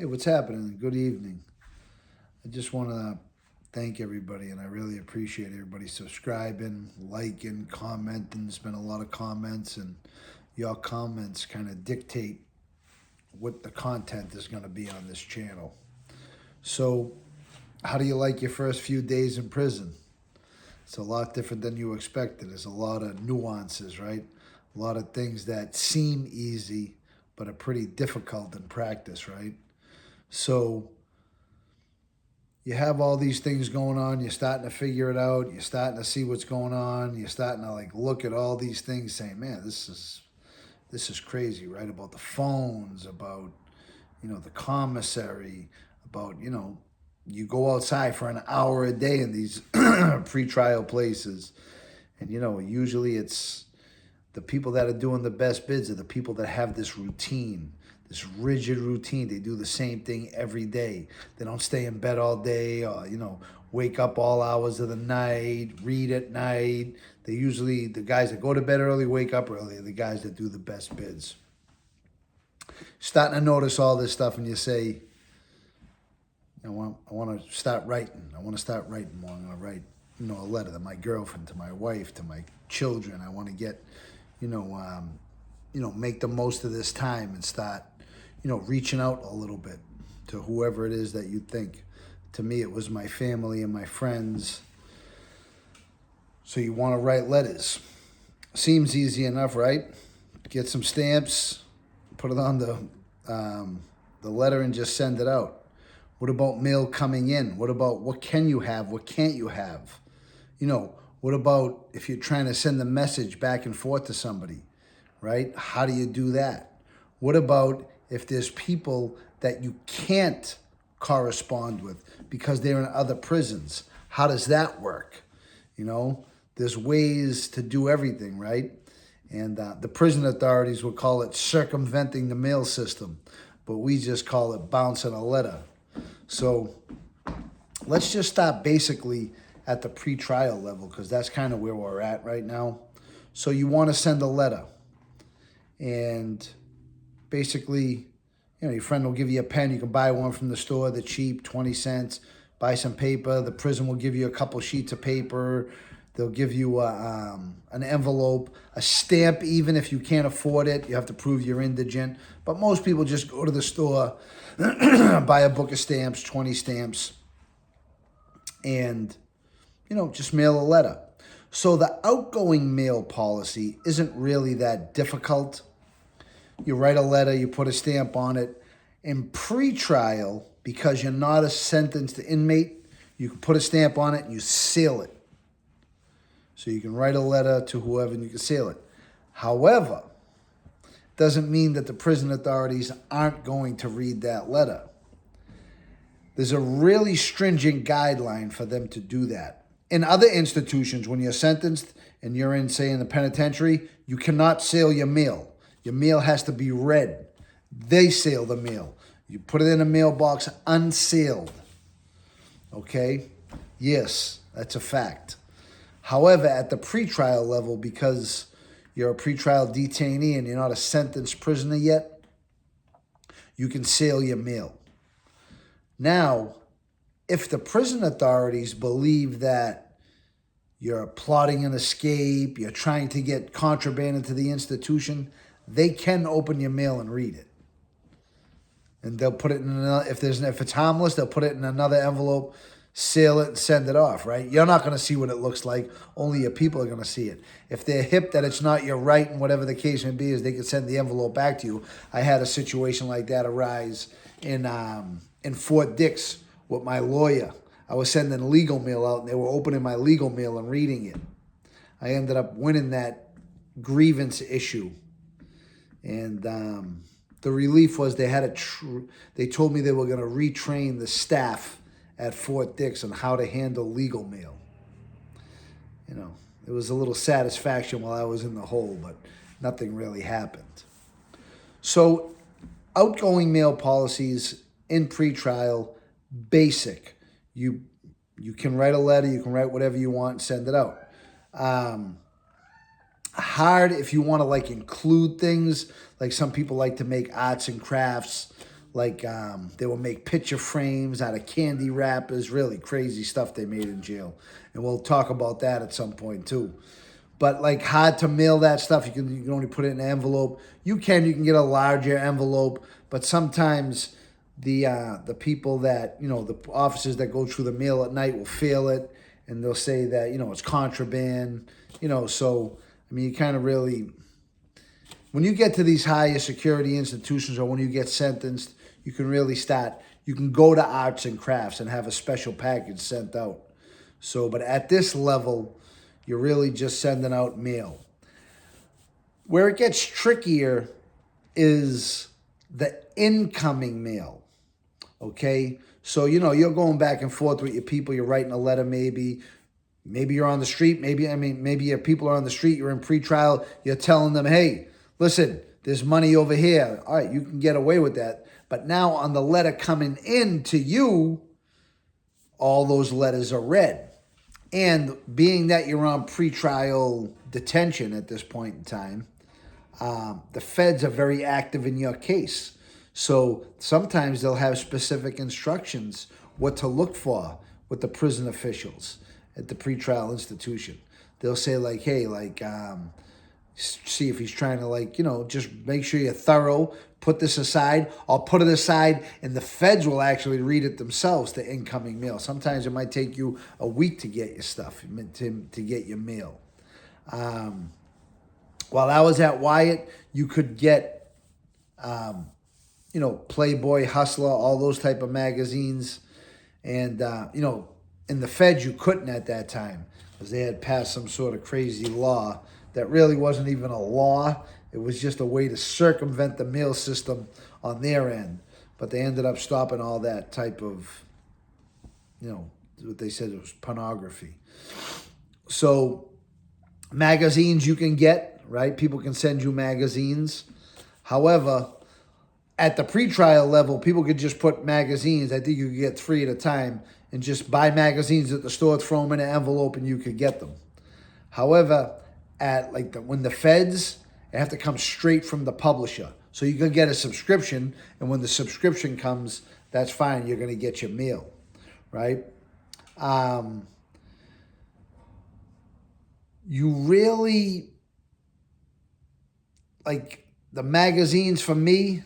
Hey, what's happening? Good evening. I just want to thank everybody, and I really appreciate everybody subscribing, liking, commenting. There's been a lot of comments, and your comments kind of dictate what the content is going to be on this channel. So, how do you like your first few days in prison? It's a lot different than you expected. There's a lot of nuances, right? A lot of things that seem easy, but are pretty difficult in practice, right? So, you have all these things going on. You're starting to figure it out. You're starting to see what's going on. You're starting to look at all these things, saying, "Man, this is crazy," right? About the phones, about the commissary, about you go outside for an hour a day in these pre-trial places, and usually it's the people that are doing the best bids are the people that have this routine, this rigid routine. They do the same thing every day. They don't stay in bed all day or, wake up all hours of the night, read at night. They usually, the guys that go to bed early, wake up early, are the guys that do the best bids. Starting to notice all this stuff, and you say, I want to start writing. I want to start writing more. I'm going to write, a letter to my girlfriend, to my wife, to my children. I want to get, make the most of this time and start, reaching out a little bit to whoever it is that you think. To me, it was my family and my friends. So you want to write letters. Seems easy enough, right? Get some stamps, put it on the letter, and just send it out. What about mail coming in? What can you have? What can't you have? What about if you're trying to send a message back and forth to somebody, right? How do you do that? What about if there's people that you can't correspond with because they're in other prisons? How does that work? There's ways to do everything, right? And the prison authorities would call it circumventing the mail system, but we just call it bouncing a letter. So let's just stop basically at the pre-trial level, because that's kind of where we're at right now. So you want to send a letter, and basically, your friend will give you a pen. You can buy one from the store. They're cheap, 20 cents. Buy some paper. The prison will give you a couple sheets of paper. They'll give you an envelope, a stamp. Even if you can't afford it, you have to prove you're indigent. But most people just go to the store, buy a book of stamps, 20 stamps, and just mail a letter. So the outgoing mail policy isn't really that difficult. You write a letter, you put a stamp on it. In pre-trial, because you're not a sentenced inmate, you can put a stamp on it and you seal it. So you can write a letter to whoever and you can seal it. However, doesn't mean that the prison authorities aren't going to read that letter. There's a really stringent guideline for them to do that. In other institutions, when you're sentenced and you're in, say, in the penitentiary, you cannot seal your mail. Your mail has to be read. They seal the mail. You put it in a mailbox unsealed. Okay? Yes, that's a fact. However, at the pretrial level, because you're a pretrial detainee and you're not a sentenced prisoner yet, you can seal your mail. Now, if the prison authorities believe that you're plotting an escape, you're trying to get contraband into the institution, they can open your mail and read it. And they'll put it in another, if it's harmless, they'll put it in another envelope, seal it, and send it off, right? You're not going to see what it looks like. Only your people are going to see it. If they're hip that it's not your right, and whatever the case may be, is they can send the envelope back to you. I had a situation like that arise in Fort Dix with my lawyer. I was sending legal mail out, and they were opening my legal mail and reading it. I ended up winning that grievance issue. And the relief was they told me they were going to retrain the staff at Fort Dix on how to handle legal mail. It was a little satisfaction while I was in the hole, but nothing really happened. So outgoing mail policies in pretrial, basic. You can write a letter, you can write whatever you want and send it out. Hard if you want to include things, like some people like to make arts and crafts, Like they would make picture frames out of candy wrappers, really crazy stuff they made in jail. And we'll talk about that at some point too. But like hard to mail that stuff, you can only put it in an envelope. You can get a larger envelope, but sometimes the people that, the officers that go through the mail at night will fail it, and they'll say that, it's contraband, so I mean, you kind of really, when you get to these higher security institutions or when you get sentenced, you can really you can go to arts and crafts and have a special package sent out. So, but at this level, you're really just sending out mail. Where it gets trickier is the incoming mail, okay? So, you're going back and forth with your people. You're writing a letter maybe. Maybe you're on the street. Maybe your people are on the street. You're in pretrial. You're telling them, hey, listen, there's money over here. All right, you can get away with that. But now on the letter coming in to you, all those letters are read. And being that you're on pretrial detention at this point in time, the feds are very active in your case. So sometimes they'll have specific instructions what to look for with the prison officials at the pretrial institution. They'll say like, hey, see if he's trying to just make sure you're thorough, put this aside, I'll put it aside, and the feds will actually read it themselves, the incoming mail. Sometimes it might take you a week to get your stuff, to get your mail. While I was at Wyatt, you could get, Playboy, Hustler, all those type of magazines. And, in the feds, you couldn't at that time because they had passed some sort of crazy law that really wasn't even a law. It was just a way to circumvent the mail system on their end. But they ended up stopping all that type of, what they said was pornography. So magazines you can get, right? People can send you magazines. However, at the pretrial level, people could just put magazines. I think you could get 3 at a time and just buy magazines at the store, throw them in an envelope, and you could get them. However, at when the feds, it have to come straight from the publisher. So you can get a subscription, and when the subscription comes, that's fine. You're going to get your mail, right? You really, the magazines for me,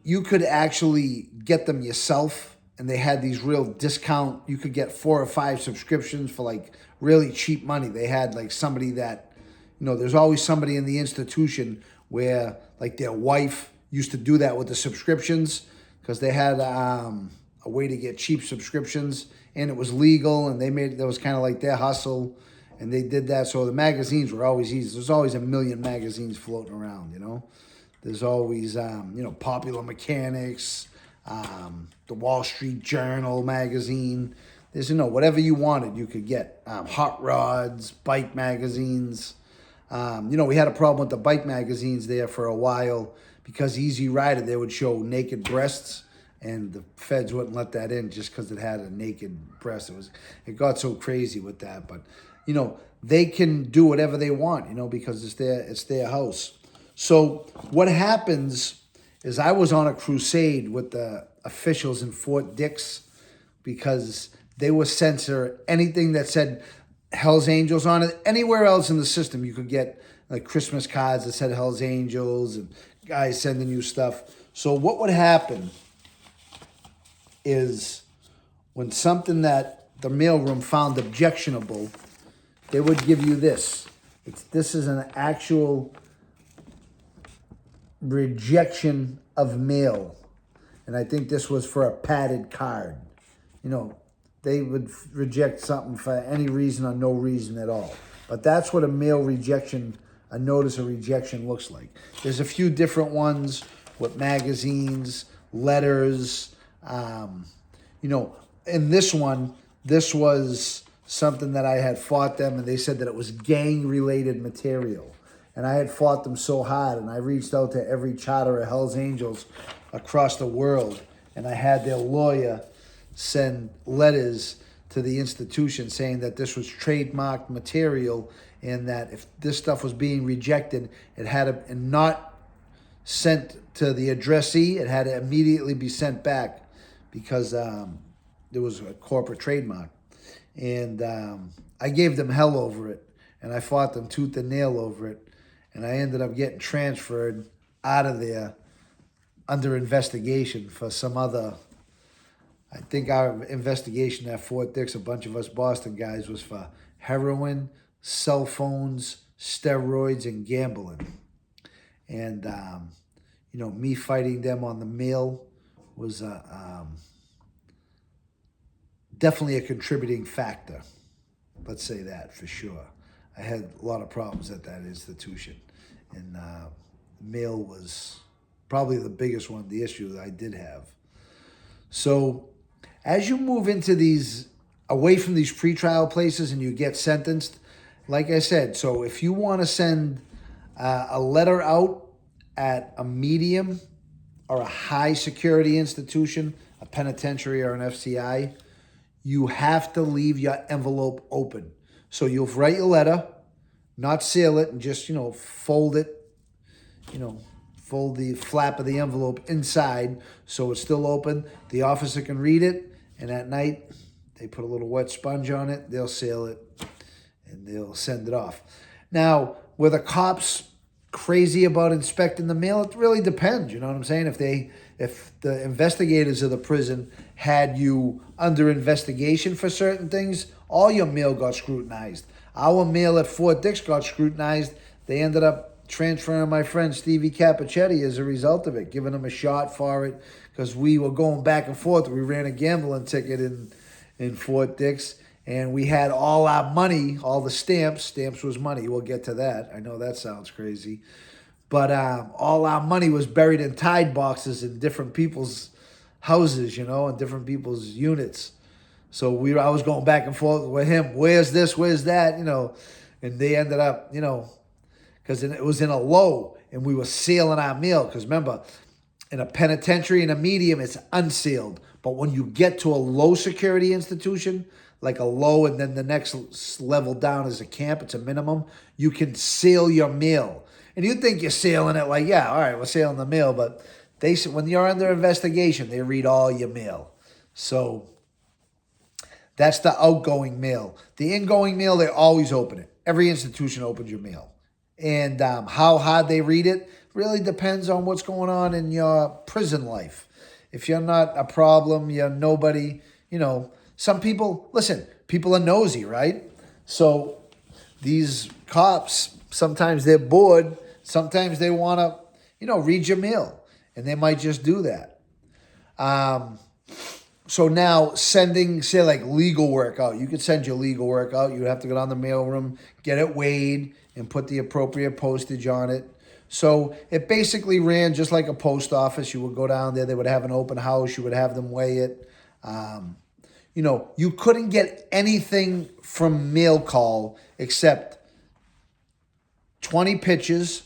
you could actually get them yourself, and they had these real discount. You could get 4 or 5 subscriptions for really cheap money. They had somebody that, there's always somebody in the institution where their wife used to do that with the subscriptions because they had a way to get cheap subscriptions, and it was legal, and that was kind of like their hustle, and they did that. So the magazines were always easy. There's always a million magazines floating around, There's always, Popular Mechanics, the Wall Street Journal magazine. There's, whatever you wanted, you could get. Hot rods, bike magazines. We had a problem with the bike magazines there for a while because Easy Rider, they would show naked breasts, and the feds wouldn't let that in just because it had a naked breast. It got so crazy with that. But, they can do whatever they want, because it's their house. So what happens is I was on a crusade with the officials in Fort Dix because they would censor anything that said Hell's Angels on it. Anywhere else in the system, you could get Christmas cards that said Hell's Angels and guys sending you stuff. So what would happen is when something that the mailroom found objectionable, they would give you this. This is an actual rejection of mail. And I think this was for a padded card. They would reject something for any reason or no reason at all. But that's what a mail rejection, a notice of rejection looks like. There's a few different ones with magazines, letters. In this one, this was something that I had fought them, and they said that it was gang-related material. And I had fought them so hard, and I reached out to every charter of Hell's Angels across the world, and I had their lawyer send letters to the institution saying that this was trademarked material and that if this stuff was being rejected, it had to, and not sent to the addressee, it had to immediately be sent back because there was a corporate trademark. And I gave them hell over it, and I fought them tooth and nail over it, and I ended up getting transferred out of there under investigation for some other. I think our investigation at Fort Dix, a bunch of us Boston guys, was for heroin, cell phones, steroids, and gambling. And, me fighting them on the mail was definitely a contributing factor. Let's say that for sure. I had a lot of problems at that institution. And mail was probably the biggest one, the issue that I did have. So as you move into these, away from these pretrial places and you get sentenced, like I said, so if you want to send a letter out at a medium or a high security institution, a penitentiary or an FCI, you have to leave your envelope open. So you'll write your letter, not seal it, and just, fold it, fold the flap of the envelope inside so it's still open. The officer can read it, and at night they put a little wet sponge on it, they'll seal it, and they'll send it off. Now, were the cops crazy about inspecting the mail? It really depends, you know what I'm saying? If the investigators of the prison had you under investigation for certain things, all your mail got scrutinized. Our mail at Fort Dix got scrutinized. They ended up transferring my friend Stevie Capichetti as a result of it, giving him a shot for it because we were going back and forth. We ran a gambling ticket in Fort Dix, and we had all our money, all the stamps. Stamps was money. We'll get to that. I know that sounds crazy. But all our money was buried in Tide boxes in different people's houses, and different people's units. So I was going back and forth with him. Where's this? Where's that? And they ended up, because it was in a low, and we were sealing our mail. Because remember, in a penitentiary and a medium, it's unsealed. But when you get to a low security institution, like a low and then the next level down is a camp, it's a minimum, you can seal your mail. And you think you're sealing it like, yeah, all right, we're sealing the mail. But when you're under investigation, they read all your mail. So that's the outgoing mail. The ingoing mail, they always open it. Every institution opens your mail. And how hard they read it really depends on what's going on in your prison life. If you're not a problem, you're nobody, some people, listen, people are nosy, right? So these cops, sometimes they're bored. Sometimes they want to, read your mail. And they might just do that. So now sending, say, like legal work out. You could send your legal work out. You would have to go down the mailroom, get it weighed, and put the appropriate postage on it. So it basically ran just like a post office. You would go down there. They would have an open house. You would have them weigh it. You couldn't get anything from mail call except 20 pictures,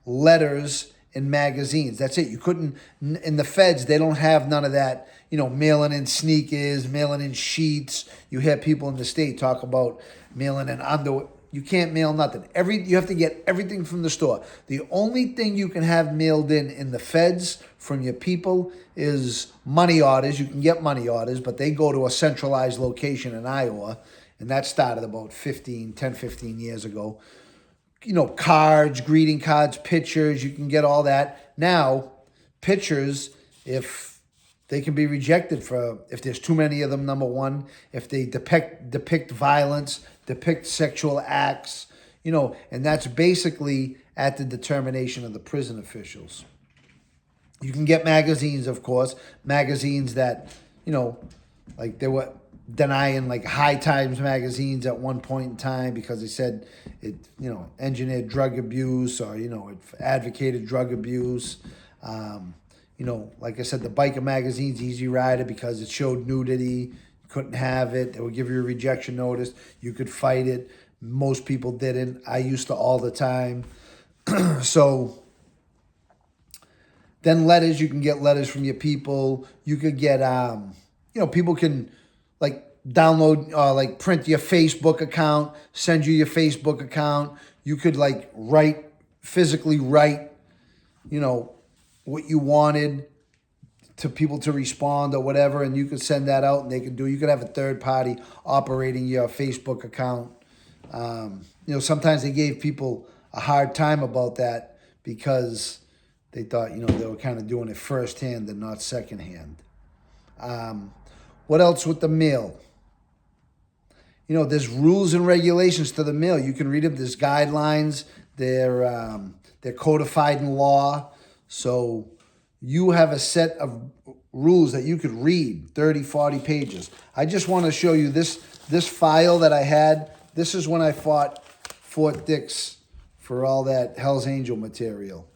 letters, and magazines. That's it. You couldn't, in the feds, they don't have none of that, mailing in sneakers, mailing in sheets. You hear people in the state talk about mailing in underwear. You can't mail nothing. You have to get everything from the store. The only thing you can have mailed in the feds from your people is money orders. You can get money orders, but they go to a centralized location in Iowa, and that started about 10, 15 years ago. Cards, greeting cards, pictures, you can get all that. Now, pictures, if they can be rejected if there's too many of them, number one, if they depict violence, depict sexual acts, and that's basically at the determination of the prison officials. You can get magazines, of course, magazines that, like they were denying like High Times magazines at one point in time because they said it, engineered drug abuse or, it advocated drug abuse. Like I said, the biker magazines, Easy Rider, because it showed nudity, couldn't have it. They would give you a rejection notice. You could fight it. Most people didn't. I used to all the time. So then letters, you can get letters from your people. You could get, people can like download, print your Facebook account, send you your Facebook account. You could physically write, what you wanted to people to respond or whatever, and you could send that out and they could do. You could have a third party operating your Facebook account. Sometimes they gave people a hard time about that because they thought, they were kind of doing it firsthand and not secondhand. What else with the mail? There's rules and regulations to the mail. You can read them. There's guidelines. They're codified in law. So you have a set of rules that you could read, 30, 40 pages. I just want to show you this file that I had. This is when I fought Fort Dix for all that Hell's Angel material.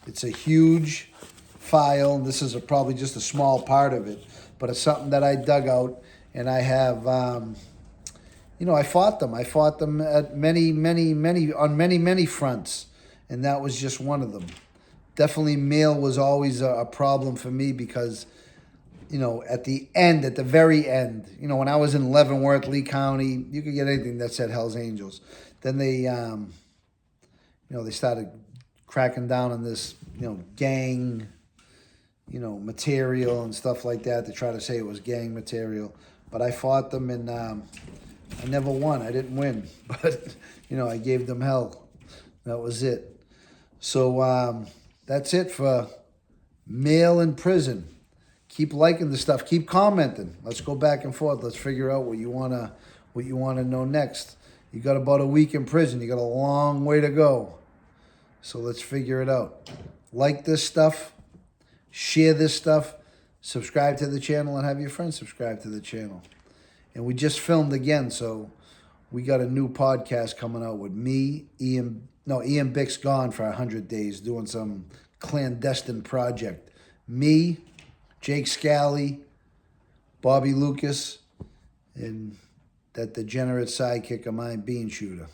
It's a huge file, and this is probably just a small part of it, but it's something that I dug out, and I have, I fought them. I fought them at on many fronts, and that was just one of them. Definitely mail was always a problem for me because, at the very end, when I was in Leavenworth, Lee County, you could get anything that said Hell's Angels. Then they, they started cracking down on this, gang, material and stuff like that to try to say it was gang material. But I fought them and I never won. I didn't win, but, I gave them hell. That was it. So that's it for mail in prison. Keep liking the stuff. Keep commenting. Let's go back and forth. Let's figure out what you wanna know next. You got about a week in prison. You got a long way to go. So let's figure it out. Like this stuff. Share this stuff. Subscribe to the channel and have your friends subscribe to the channel. And we just filmed again, so we got a new podcast coming out with me, Ian Bick's gone for 100 days doing some clandestine project. Me, Jake Scally, Bobby Lucas, and that degenerate sidekick of mine, Bean Shooter.